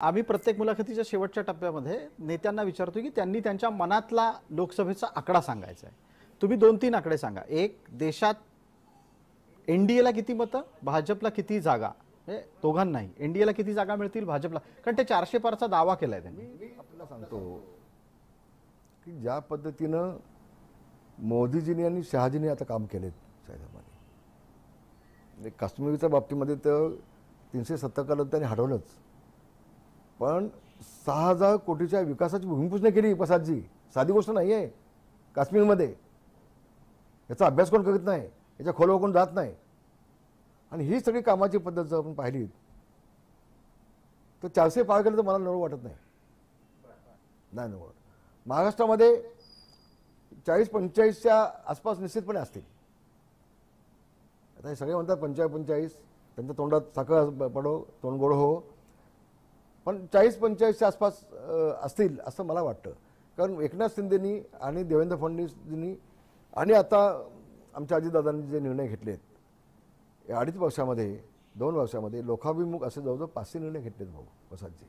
आम्ही प्रत्येक मुलाखतीच्या शेवटच्या टप्प्यामध्ये नेत्यांना विचारतो की त्यांनी त्यांच्या मनातला लोकसभेचा आकडा सांगायचा आहे। तुम्ही 2-3 आकडे सांगा। एक, देशात एनडीएला किती मतं, भाजपला किती जागा, हे दोघांनाही एनडीएला किती जागा मिळतील, भाजपला, कारण ते 400 पारचा दावा केलाय त्यांनी। मी आपल्याला सांगतो की ज्या पद्धतीनं मोदीजींनी आणि शहाजींनी आता काम केलेत साहेबांनी, काश्मीरच्या बाबतीमध्ये तर 370 कलम त्यांनी हटवलंच, पण 6000 कोटीच्या विकासाची भूमिपूजन केली प्रसादजी। साधी गोष्ट नाही आहे काश्मीरमध्ये। याचा अभ्यास कोण करत नाही, याच्या खोलवर कोण जात नाही। आणि ही सगळी कामाची पद्धत जर आपण पाहिली तर 400 पार केलं तर मला नवं वाटत नाही। नाही नवं। महाराष्ट्रामध्ये 40-45च्या आसपास निश्चितपणे असतील। आता हे सगळे म्हणतात 45, त्यांच्या तोंडात साखर पडो तोंड गोड हो, पण 40-45च्या आसपास असतील असं मला वाटतं। कारण एकनाथ शिंदेनी आणि देवेंद्र फडणवीसजींनी आणि आता आमच्या अजितदादांनी जे निर्णय घेतलेत या 2.5 वर्षामध्ये 2 वर्षामध्ये लोकाभिमुख असे जवळजवळ 500 निर्णय घेतलेत भाऊ प्रसादजी,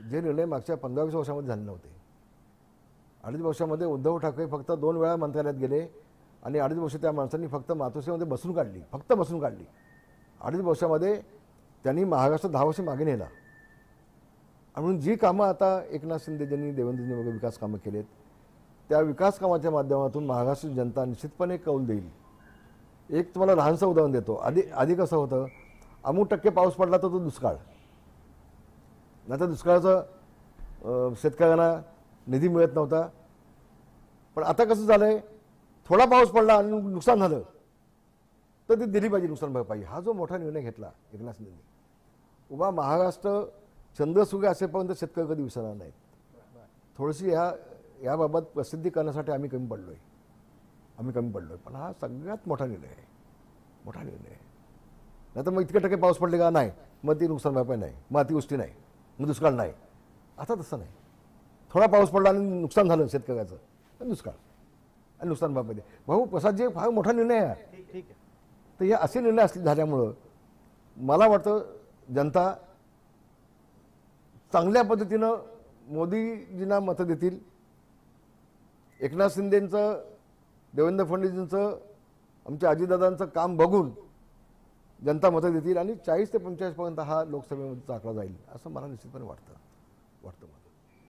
जे निर्णय मागच्या 15-20 वर्षामध्ये झाले नव्हते। 2.5 वर्षामध्ये उद्धव ठाकरे फक्त 2 वेळा मंत्रालयात गेले आणि 2.5 वर्ष त्या माणसांनी फक्त मातोश्रीमध्ये बसून काढली, फक्त बसून काढली। 2.5 वर्षामध्ये त्यांनी महाराष्ट्र 10 वर्ष मागे नेला। म्हणून जी कामं आता एकनाथ शिंदेजींनी देवेंद्रजींनी वगैरे विकास कामं केलेत, त्या विकास कामाच्या माध्यमातून महाराष्ट्र जनता निश्चितपणे कौल देईल। एक तुम्हाला लहानसं उदाहरण देतो। आधी कसं होतं, अमुक टक्के पाऊस पडला तर तो दुष्काळ, नाही तर दुष्काळाचं शेतकऱ्यांना निधी मिळत नव्हता। पण आता कसं झालंय, थोडा पाऊस पडला आणि नुकसान झालं तर ती दिली पाहिजे नुकसान भरपाई। हा जो मोठा निर्णय घेतला एकनाथ शिंदेनी, उभा महाराष्ट्र चंद्रसुखे असेपर्यंत शेतकरी कधी विसरणार नाहीत। थोडीशी याबाबत प्रसिद्धी करण्यासाठी आम्ही कमी पडलोय, पण हा सगळ्यात मोठा निर्णय आहे, मोठा निर्णय आहे। नाही तर मग इतके टक्के पाऊस पडले का नाही, मग ती नुकसान भरपाई नाही, मग अतिवृष्टी नाही, मग दुष्काळ नाही। आता तसं नाही, थोडा पाऊस पडला आणि नुकसान झालं शेतकऱ्याचं तर दुष्काळ आणि नुकसान भरपाई दे। भाऊ प्रसादजी फार मोठा निर्णय आहे। ठीक आहे। तर हे असे निर्णय झाल्यामुळं मला वाटतं जनता चांगल्या पद्धतीनं मोदीजींना मतं देतील। एकनाथ शिंदेंचं, देवेंद्र फडणवीसांचं, आमच्या अजितदादांचं काम बघून जनता मतं देतील आणि 40 ते 45 पर्यंत हा लोकसभेचा आकडा जाईल असं मला निश्चितपणे वाटतं मला।